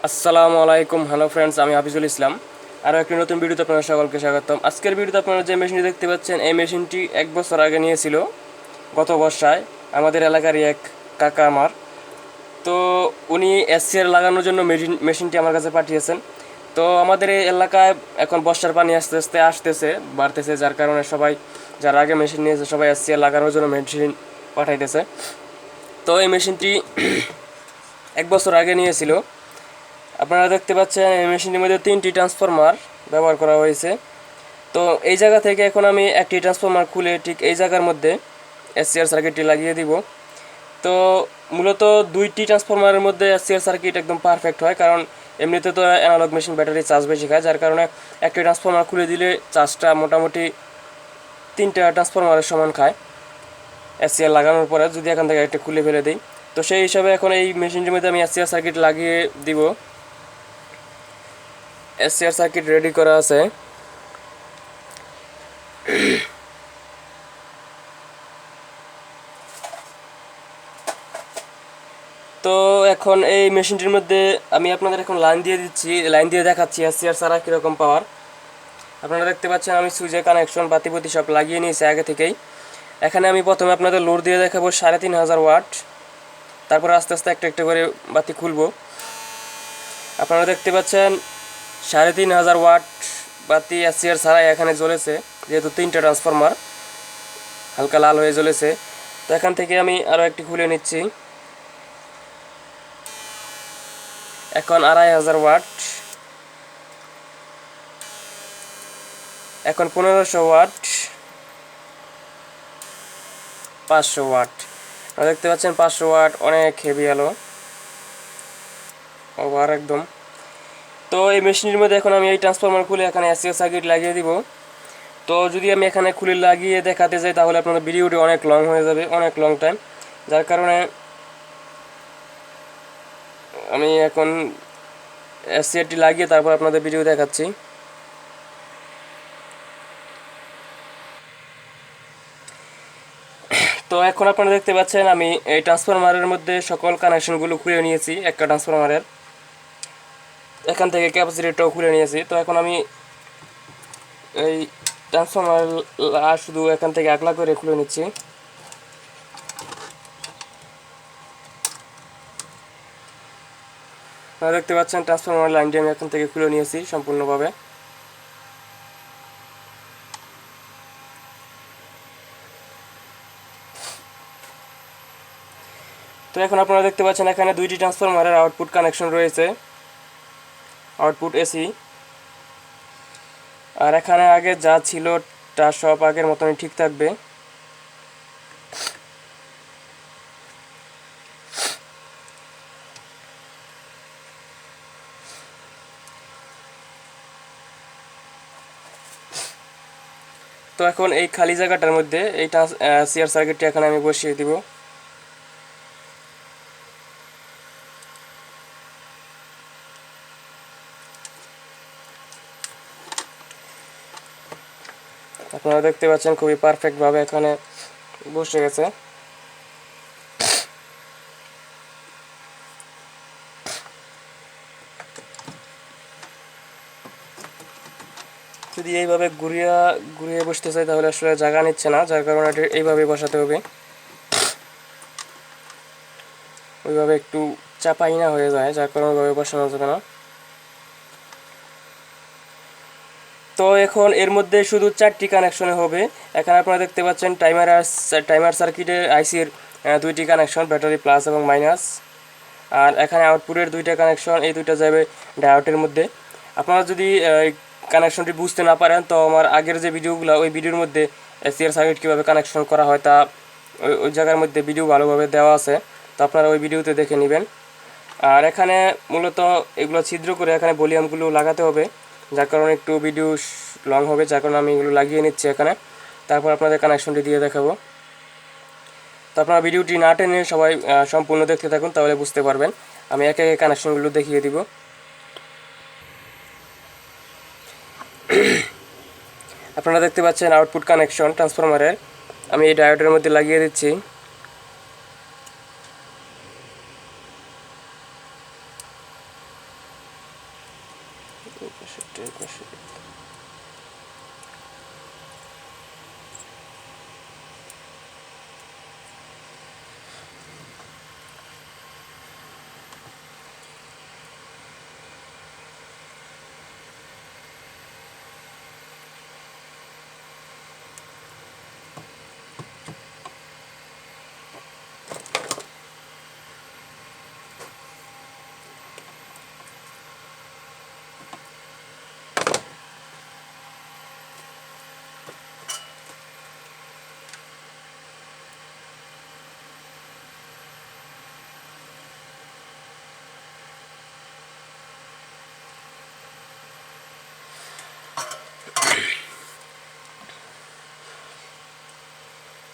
আসসালামু আলাইকুম, hello friends, আমি হাফিজুল ইসলাম। আরও একটি নতুন ভিডিওতে আপনাদের সকলকে স্বাগতম। আজকের ভিডিওতে আপনারা যে মেশিনটি দেখতে পাচ্ছেন, এই মেশিনটি 1 বছর আগে নিয়েছিল, গত বর্ষায় আমাদের এলাকারই এক কাকা আমার। তো উনি SCR লাগানোর জন্য মেশিনটি আমার কাছে পাঠিয়েছেন। তো আমাদের এই এলাকায় এখন বর্ষার পানি আস্তে আস্তে বাড়তেছে, যার কারণে সবাই যারা আগে মেশিন নিয়েছে সবাই SCR লাগানোর জন্য মেশিন পাঠাইতেছে। তো এই মেশিনটি 1 বছর আগে নিয়েছিল। আপনারা দেখতে পাচ্ছেন এই মেশিনটির মধ্যে 3টি ট্রান্সফরমার ব্যবহার করা হয়েছে। তো এই জায়গা থেকে এখন আমি একটি ট্রান্সফরমার খুলে ঠিক এই জায়গার মধ্যে SCR সার্কিটটি লাগিয়ে দিব। তো মূলত 2টি ট্রান্সফরমারের মধ্যে SCR সার্কিট একদম পারফেক্ট হয়, কারণ এমনিতে তো অ্যানালগ মেশিন ব্যাটারি চার্জ বেশি খায়, যার কারণে একটি ট্রান্সফরমার খুলে দিলে চার্জটা মোটামুটি 3টা ট্রান্সফরমারের সমান খায় SCR লাগানোর পরে, যদি এখান থেকে একটা খুলে ফেলে দিই। তো সেই হিসাবে এখন এই মেশিনটির মধ্যে আমি SCR সার্কিট লাগিয়ে দিব। SCR সার্কিট রেডি করা আছে। তো এখন এই মেশিনটির মধ্যে আমি আপনাদের এখন লাইন দিয়ে দেখাচ্ছি SCR ছাড়া কীরকম পাওয়ার। আপনারা দেখতে পাচ্ছেন আমি সুইচের কানেকশন বাতিবতি সব লাগিয়ে নিয়েছি আগে থেকেই। এখানে আমি প্রথমে আপনাদের লোড দিয়ে দেখাবো 3500 ওয়াট, তারপর আস্তে আস্তে একটা একটা করে বাতি খুলবো। আপনারা দেখতে পাচ্ছেন 3500 ওয়াট বাতি SCR ছাড়াই এখানে জ্বলেছে, যেহেতু 3টা ট্রান্সফরমার হালকা লাল হয়ে জ্বলেছে। তো এখান থেকে আমি আরও একটি খুলে নিচ্ছি। এখন 2500 ওয়াট, এখন 1500 ওয়াট, 500 ওয়াট। আপনারা দেখতে পাচ্ছেন 500 ওয়াট অনেক হেভি আলো, ওভার একদম। তো এই মেশিনের মধ্যে এখন আমি এই ট্রান্সফরমার খুলে এখানে SCR সার্কিট লাগিয়ে দিব। তো যদি আমি এখানে খুলে লাগিয়ে দেখাতে যাই তাহলে আপনাদের ভিডিওটি অনেক লং হয়ে যাবে, অনেক লং টাইম, যার কারণে আমি এখন SCRটি লাগিয়ে তারপর আপনাদের ভিডিও দেখাচ্ছি। তো এখন আপনারা দেখতে পাচ্ছেন আমি এই ট্রান্সফরমারের মধ্যে সকল কানেকশনগুলো খুলে নিয়েছি, একটা ট্রান্সফরমারের এখান থেকে ক্যাপাসিটরটাও খুলে নিয়েছি। তো এখন আমি এই ট্রান্সফরমার শুধু এখান থেকে আগলা করে খুলে নিচ্ছি। আপনারা দেখতে পাচ্ছেন ট্রান্সফরমার লাইনটি আমি এখান থেকে খুলে নিয়েছি সম্পূর্ণভাবে। তো এখন আপনারা দেখতে পাচ্ছেন এখানে 2টি ট্রান্সফরমারের আউটপুট কানেকশন রয়েছে, আউটপুট AC। আর এখানে আগে যা ছিল তা সব আগের মতনই ঠিক থাকবে। তো এখন এই খালি জায়গাটার মধ্যে এই SCR সার্কিটটি এখানে আমি বসিয়ে দিব। আপনারা দেখতে পাচ্ছেন খুবই পারফেক্টভাবে এখানে বসে গেছে। যদি এইভাবে ঘুরিয়ে বসতে চাই তাহলে আসলে জায়গা নিচ্ছে না, যার কারণে এটা এইভাবে বসাতে হবে, ওইভাবে একটু চাপাই না হয়ে যায়, যার কারণে ওইভাবে বসানো যাবে না। তো এখন এর মধ্যে শুধু 4টি কানেকশনে হবে। এখানে আপনারা দেখতে পাচ্ছেন টাইমার সার্কিটের IC-র 2টি কানেকশন, ব্যাটারি প্লাস এবং মাইনাস। আর এখানে আউটপুটের 2টা কানেকশন, এই 2টা যাবে ডায়োডের মধ্যে। আপনারা যদি কানেকশনটি বুঝতে না পারেন তো আমার আগের যে ভিডিওগুলো, ওই ভিডিওর মধ্যে SCR সার্কিট কীভাবে কানেকশন করা হয় তা ওই জায়গার মধ্যে ভিডিও ভালোভাবে দেওয়া আছে, তো আপনারা ওই ভিডিওতে দেখে নেবেন। আর এখানে মূলত এগুলো ছিদ্র করে এখানে ভলিউমগুলো লাগাতে হবে, যার কারণে একটু ভিডিও লং হবে, যার কারণে আমি এগুলো লাগিয়ে নিচ্ছি এখানে, তারপর আপনাদের কানেকশনটি দিয়ে দেখাবো। তো আপনারা ভিডিওটি না টেনে সবাই সম্পূর্ণ দেখতে থাকুন, তাহলে বুঝতে পারবেন। আমি একে একে কানেকশনগুলো দেখিয়ে দিব। আপনারা দেখতে পাচ্ছেন আউটপুট কানেকশন ট্রান্সফরমারের, আমি এই ডায়োডের মধ্যে লাগিয়ে দিচ্ছি।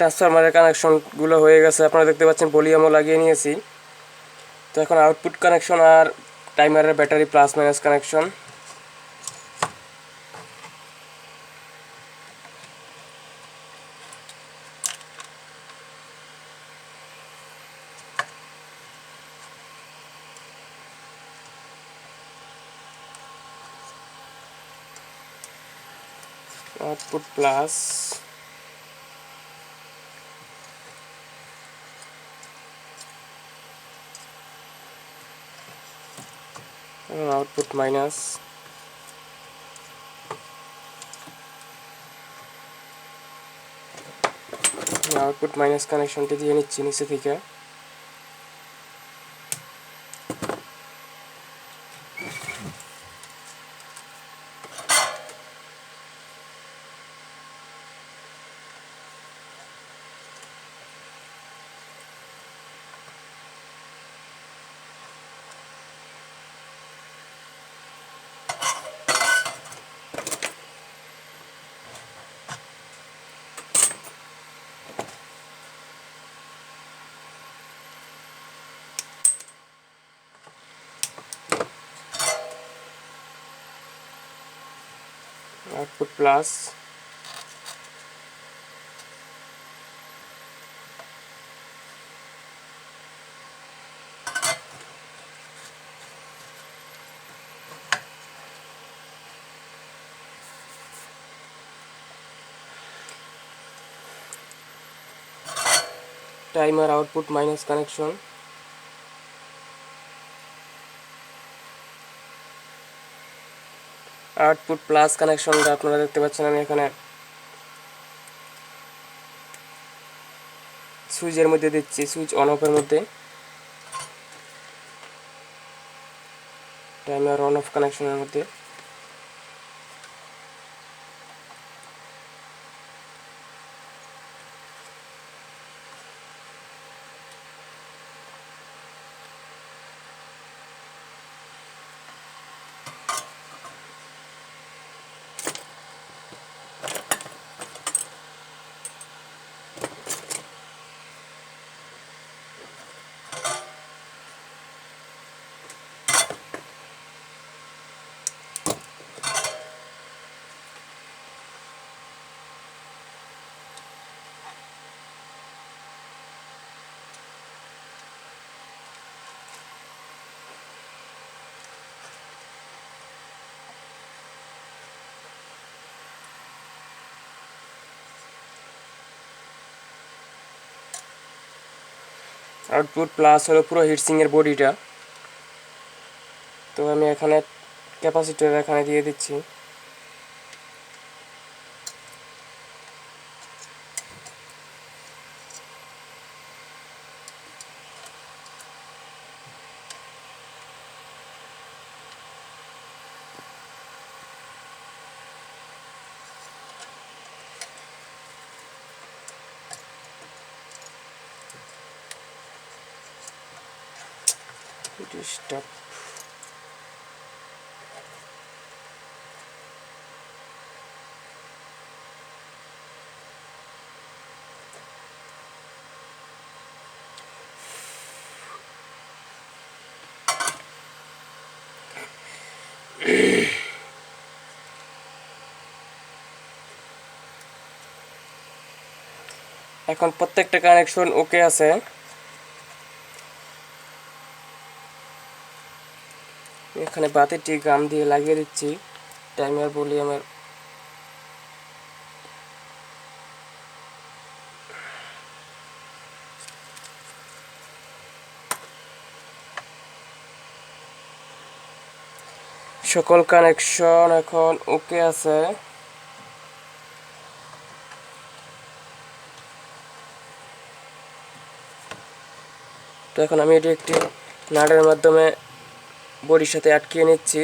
ট্রান্সফরমারের কানেকশনগুলো হয়ে গেছে, আপনারা দেখতে পাচ্ছেন ভলিউমও লাগিয়ে নিয়েছি। তো এখন আউটপুট কানেকশন আর টাইমারের battery plus minus connection. Output plus output minus. Output minus কানেকশনটি দিয়ে নিচ্ছি নিচে থেকে। Output plus timer output minus connection. Output plus কানেকশনটা আপনারা দেখতে পাচ্ছেন, আমি এখানে সুইচের মধ্যে দিচ্ছি, সুইচ অন অফের মধ্যে। টাইমার অন অফ কানেকশনের মধ্যে। আউটপুট প্লাস হলো পুরো হিটসিংয়ের বডিটা। তো আমি এখানে ক্যাপাসিটর এখানে দিয়ে দিচ্ছি। ডিস্টার্ব এখন প্রত্যেকটা কানেকশন ওকে আছে। এখানে বাতিটি গাম দিয়ে লাগিয়ে দিচ্ছি টাইমার ভলিউমের। সকল কানেকশন এখন ওকে আছে। তো এখন আমি এটি একটি নাটের মাধ্যমে বডির সাথে আটকিয়ে নিচ্ছি।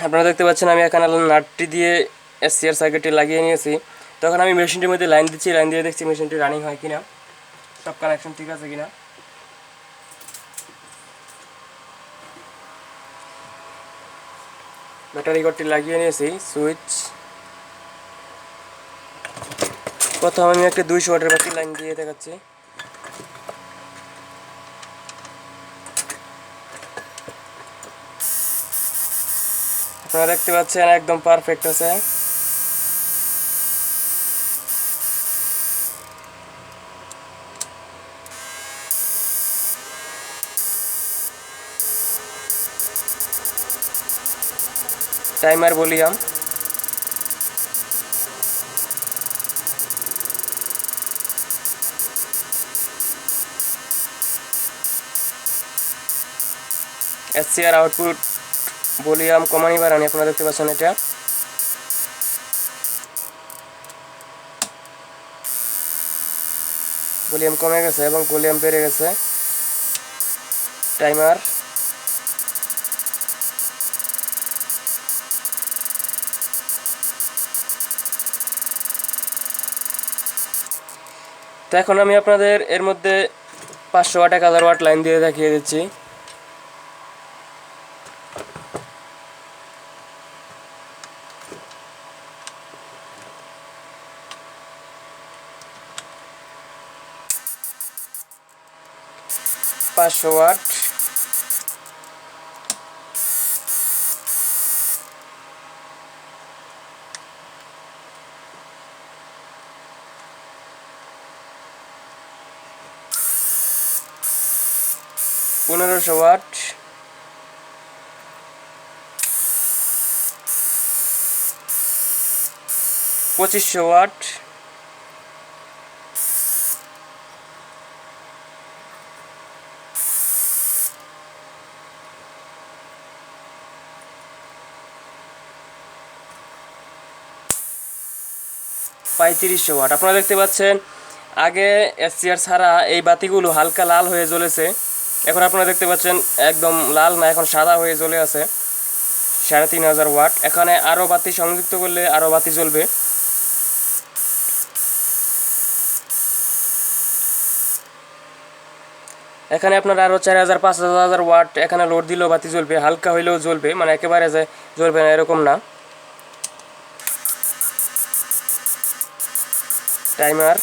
আপনারা দেখতে পাচ্ছেন আমি এখানে নাটটি দিয়ে SCR সার্কিটটি লাগিয়ে নিয়েছি। তখন আমি মেশিনটির মধ্যে লাইন দিচ্ছি, লাইন দিয়ে দেখছি মেশিনটি রানিং হয় কিনা, সব কানেকশন ঠিক আছে কিনা। ব্যাটারি কর্ডটি লাগিয়ে নিয়েছি। সুইচ প্রথম আমি একটা 200 ওয়াটের বাতি লাইন দিয়ে দেখাচ্ছি। আপনারা দেখতে পাচ্ছেন একদম পারফেক্ট আছে। Timer volume SCR output volume কমানি বাড়ানি আপনারা দেখতে পাচ্ছেন। এটা ভলিউম কমে গেছে এবং ভলিউম বেড়ে গেছে। টাইমার তো এখন আমি আপনাদের এর মধ্যে 500 ওয়াট 1000 ওয়াট লাইন দিয়ে দেখিয়ে দিচ্ছি। পাঁচশো ওয়াট, পনেরোশো ওয়াট, 2500 ওয়াট, 3500 ওয়াট। আপনারা দেখতে পাচ্ছেন আগে SCR ছাড়া এই বাতিগুলো হালকা লাল হয়ে জ্বলেছে, এখন আপনারা দেখতে পাচ্ছেন একদম লাল না, এখন সাদা হয়ে জ্বলে আছে। 3500 ওয়াট। এখানে আরও বাতি সংযুক্ত করলে আরও বাতি জ্বলবে। এখানে আপনারা আরও 4000 5000 ওয়াট এখানে লোড দিলেও বাতি জ্বলবে, হালকা হইলেও জ্বলবে, মানে একেবারে যে জ্বলবে না এরকম না। টাইমার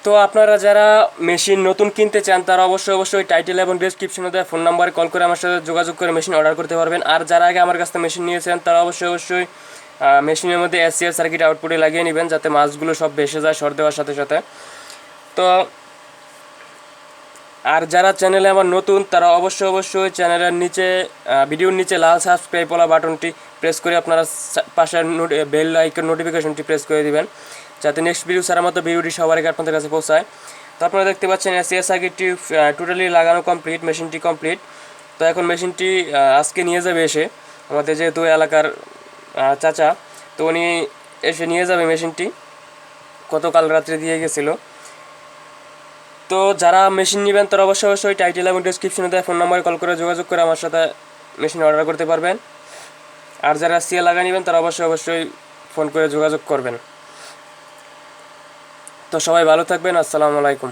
তো আপনারা যারা মেশিন নতুন কিনতে চান তারা অবশ্যই টাইটেল এবং ডেসক্রিপশনে দেওয়া ফোন নাম্বারে কল করে আমার সাথে যোগাযোগ করে মেশিন অর্ডার করতে পারবেন। আর যারা আগে আমার কাছ থেকে মেশিন নিয়েছেন তারা অবশ্যই মেশিনের মধ্যে SCR সার্কিট আউটপুটে লাগিয়ে নেবেন, যাতে মাছগুলো সব ভেসে যায় শর্ট দেওয়ার সাথে সাথে। তো আর যারা চ্যানেলে আমার নতুন তারা অবশ্যই চ্যানেলের নিচে ভিডিওর নিচে লাল সাবস্ক্রাইব বলা বাটনটি প্রেস করে আপনারা পাশের বেল আইকন নোটিফিকেশনটি প্রেস করে দিবেন, যাতে নেক্সট ভিডিও ছাড়ার মতো ভিডিওটি সবার আগে আপনাদের কাছে পৌঁছায়। তো আপনারা দেখতে পাচ্ছেন SCR সার্কিটটি টোটালি লাগানো কমপ্লিট, মেশিনটি কমপ্লিট। তো এখন মেশিনটি আজকে নিয়ে যাবে এসে আমাদের যেহেতু এলাকার চাচা, তো উনি এসে নিয়ে যাবে মেশিনটি, গতকাল রাত্রে দিয়ে গেছিলো। তো যারা মেশিন নেবেন তারা অবশ্যই টাইটেল এবং ডেসক্রিপশনে দেওয়া ফোন নাম্বারে কল করে যোগাযোগ করে আমার সাথে মেশিন অর্ডার করতে পারবেন। আর যারা SCR লাগা নেবেন তারা অবশ্যই ফোন করে যোগাযোগ করবেন। তো সবাই ভালো থাকবেন। আসসালামু আলাইকুম।